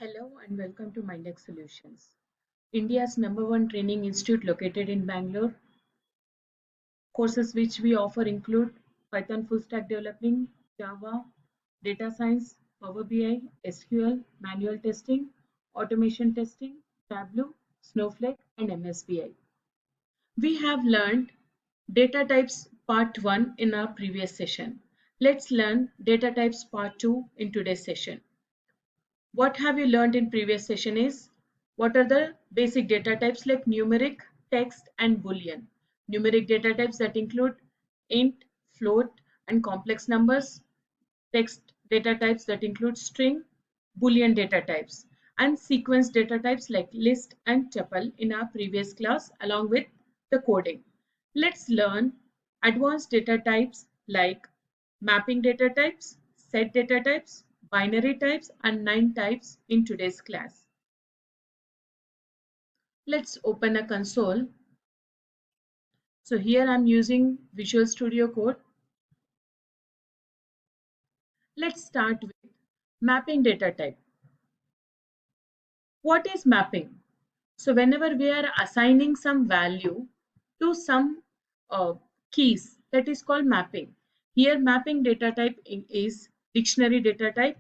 Hello and welcome to Mindx Solutions, India's #1 training institute located in Bangalore. Courses which we offer include Python full stack developing, Java, data science, Power BI, SQL, manual testing, automation testing, Tableau, Snowflake, and MSBI. We have learned data types part 1 in our previous session. Let's learn data types part 2 in today's session. What have you learned in previous session is what are the basic data types like numeric, text, and boolean. Numeric data types that include int, float, and complex numbers. Text data types that include string, boolean data types, and sequence data types like list and tuple in our previous class along with the coding. Let's learn advanced data types like mapping data types, set data types, binary types, and 9 types in today's class. Let's open a console. So here I'm using Visual Studio Code. Let's start with mapping data type. What is mapping? So whenever we are assigning some value to some uh, keys, that is called mapping. Here mapping data type is dictionary data type,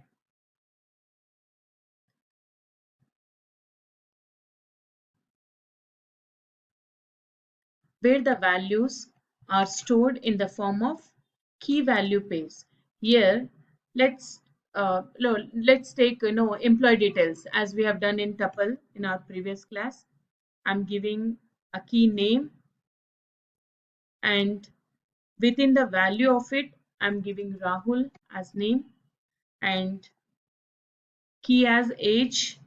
where the values are stored in the form of key value pairs. Here, let's let's take employee details as we have done in tuple in our previous class. I'm giving a key name, and within the value of it, I'm giving Rahul as name and key as age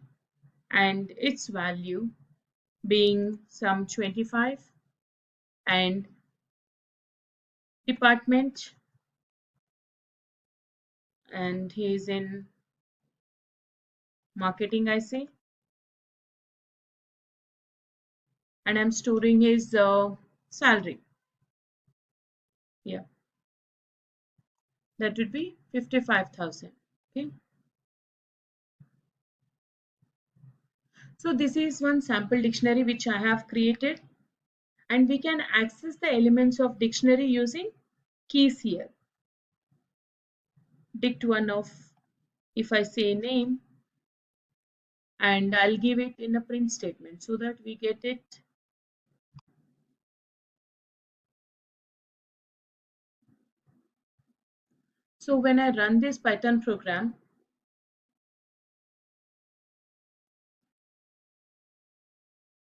and its value being some 25 and department, and he is in marketing, I say, and I'm storing his salary. Yeah, that would be 55,000. Okay, so this is one sample dictionary which I have created, and we can access the elements of dictionary using keys here. Dict one of, if I say name, and I'll give it in a print statement so that we get it. So when I run this Python program,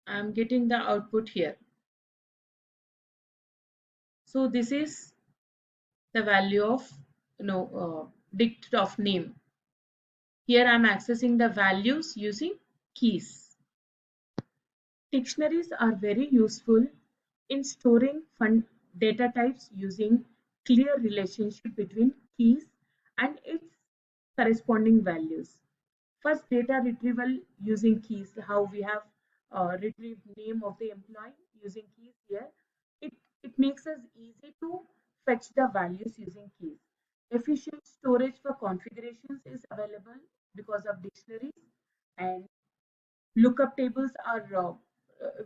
I'm getting the output here. So this is the value of dict of name. Here I'm accessing the values using keys. Dictionaries are very useful in storing data types using clear relationship between keys and its corresponding values. First, data retrieval using keys, how we have retrieved name of the employee using keys here. It makes us easy to fetch the values using keys. Efficient storage for configurations is available because of dictionaries, and lookup tables are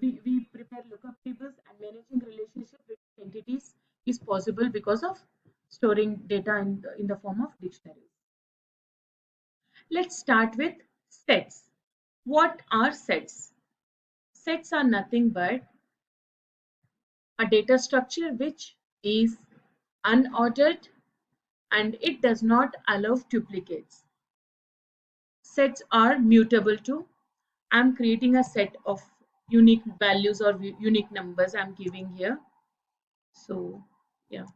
we prepare lookup tables, and managing relationship with entities is possible because of storing data in the form of dictionaries. Let's start with sets. What are sets? Sets are nothing but a data structure which is unordered and it does not allow duplicates. Sets are mutable too. I'm creating a set of unique values or unique numbers I'm giving here. So, yeah.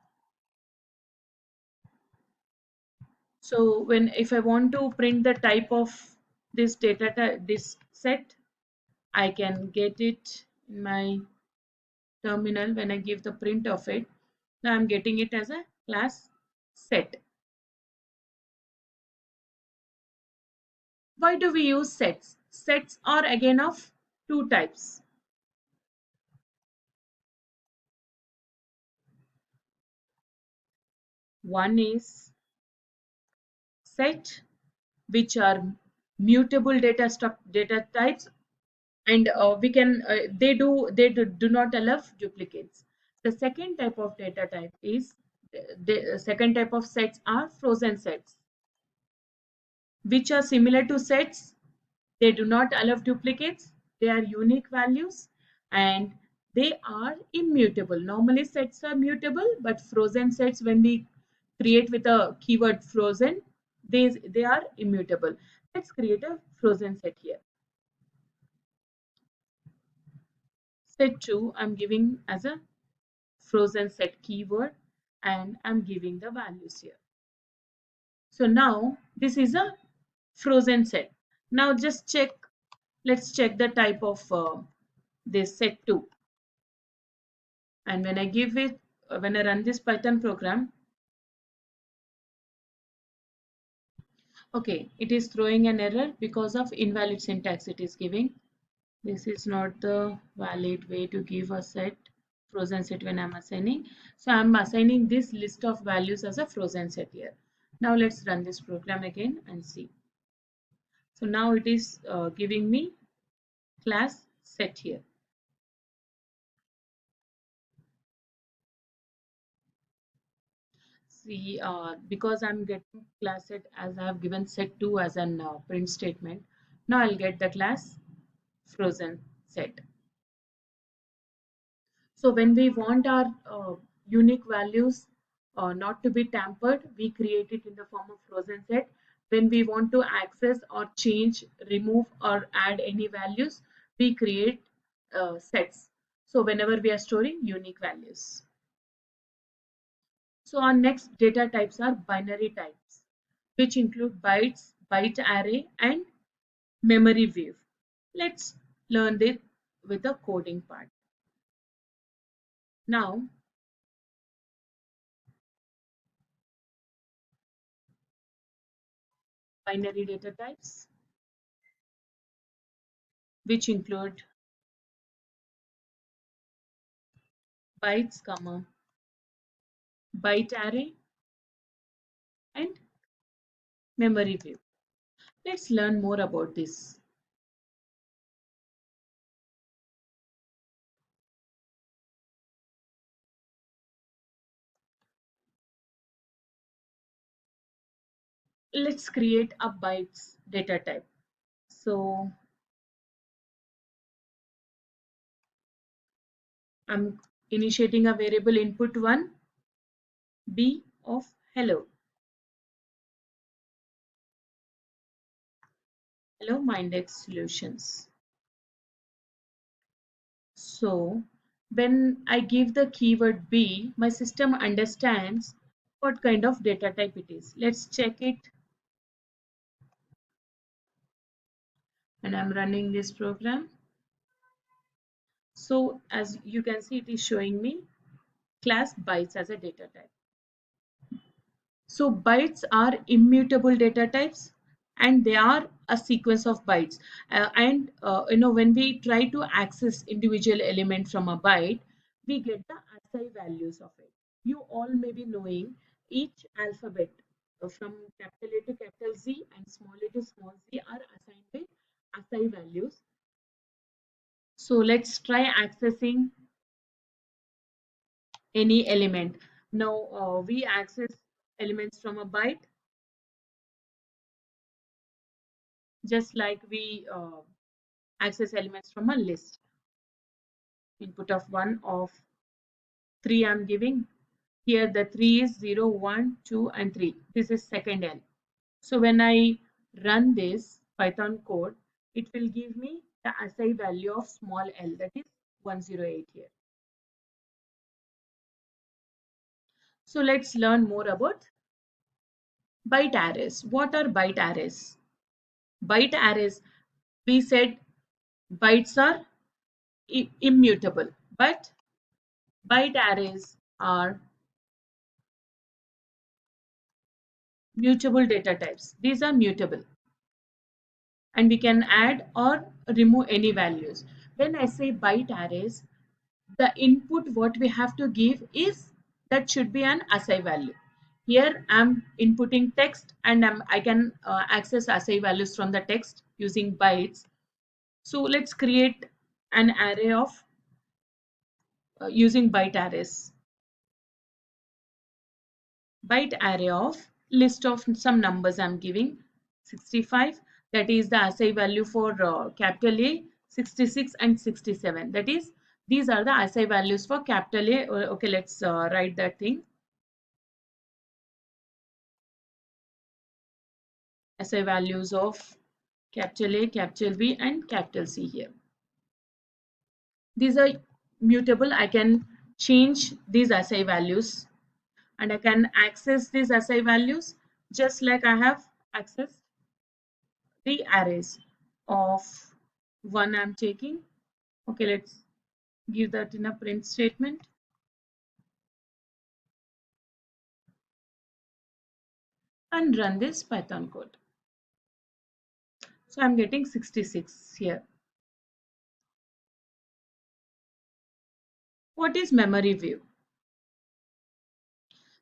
So when if I want to print the type of this this set, I can get it in my terminal. When I give the print of it, now I'm getting it as a class set. Why do we use sets? Sets are again of two types. One is set which are mutable data types, and we can do not allow duplicates. The second type of data type is the second type of sets are frozen sets, which are similar to sets. They do not allow duplicates. They are unique values and they are immutable. Normally sets are mutable, but frozen sets, when we create with a keyword frozen, they are immutable. Let's create a frozen set here. Set 2, I'm giving as a frozen set keyword and I'm giving the values here. So now this is a frozen set. Now just check, let's check the type of this set 2. And when I give it, when I run this Python program, okay, it is throwing an error because of invalid syntax it is giving. This is not the valid way to give a set, frozen set when I'm assigning. So I'm assigning this list of values as a frozen set here. Now let's run this program again and see. So now it is giving me class set here. See, because I'm getting class set as I have given set 2 as an print statement. Now I'll get the class frozen set. So when we want our unique values not to be tampered, we create it in the form of frozen set. When we want to access or change, remove or add any values, we create sets. So whenever we are storing unique values. So our next data types are binary types, which include bytes, byte array, and memory wave. Let's learn this with the coding part. Now, binary data types, which include bytes, comma, byte array, and memory wave. Let's learn more about this. Let's create a bytes data type. So I'm initiating a variable input 1, B of hello. Hello, Mindx Solutions. So when I give the keyword B, my system understands what kind of data type it is. Let's check it. And I'm running this program. So as you can see, it is showing me class bytes as a data type. So bytes are immutable data types and they are a sequence of bytes. When we try to access individual element from a byte, we get the ASCII values of it. You all may be knowing each alphabet from capital A to capital Z and small a to small z are assigned with ASCII values. So let's try accessing any element. Now we access elements from a byte just like we access elements from a list. Input of 1 of 3 I'm giving. Here the 3 is 0, 1, 2 and 3. This is second L. So when I run this Python code, it will give me the ASCII value of small l, that is 108 here. So let's learn more about byte arrays. What are byte arrays? Byte arrays, we said bytes are immutable, but byte arrays are mutable data types. These are mutable and we can add or remove any values. When I say byte arrays, the input what we have to give is that should be an ASCII value. Here I'm inputting text and I can access assay values from the text using bytes. So let's create an array of using byte arrays. Byte array of list of some numbers I'm giving 65, that is the assay value for capital A, 66 and 67, that is these are the assay values for capital A. Okay, let's write that thing. Assay values of capital A, capital B and capital C here. These are mutable. I can change these assay values and I can access these assay values just like I have accessed the arrays of one I'm taking. Okay, let's give that in a print statement and run this Python code. So I'm getting 66 here. What is memory view?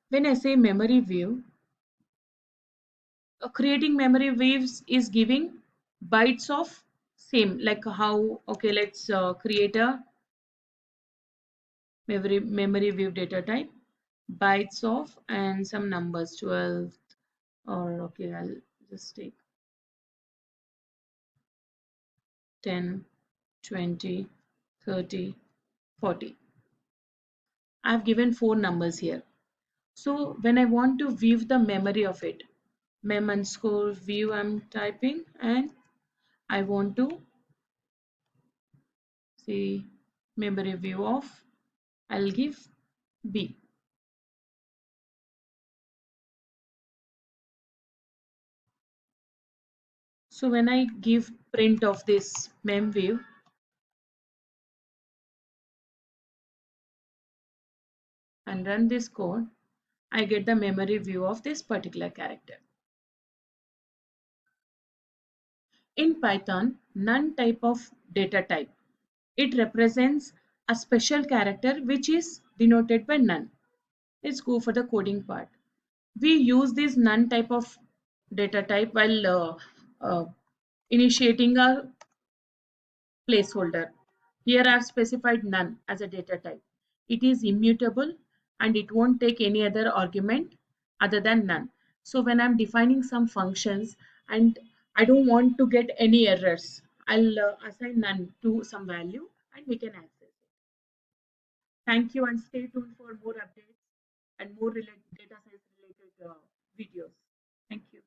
When I say memory view, creating memory waves is giving bytes of same like how, okay, let's create a memory view data type, bytes of and some numbers 12, or okay, I'll just take 10, 20, 30, 40. I've given 4 numbers here. So when I want to view the memory of it, mem underscore view I'm typing and I want to see memory view of, I'll give B. So when I give print of this mem view and run this code, I get the memory view of this particular character. In Python, none type of data type. It represents a special character which is denoted by none. Let's go for the coding part. We use this none type of data type while initiating a placeholder. Here I have specified none as a data type. It is immutable and it won't take any other argument other than none. So when I'm defining some functions and I don't want to get any errors, I'll assign none to some value and we can access it. Thank you and stay tuned for more updates and more data science related videos. Thank you.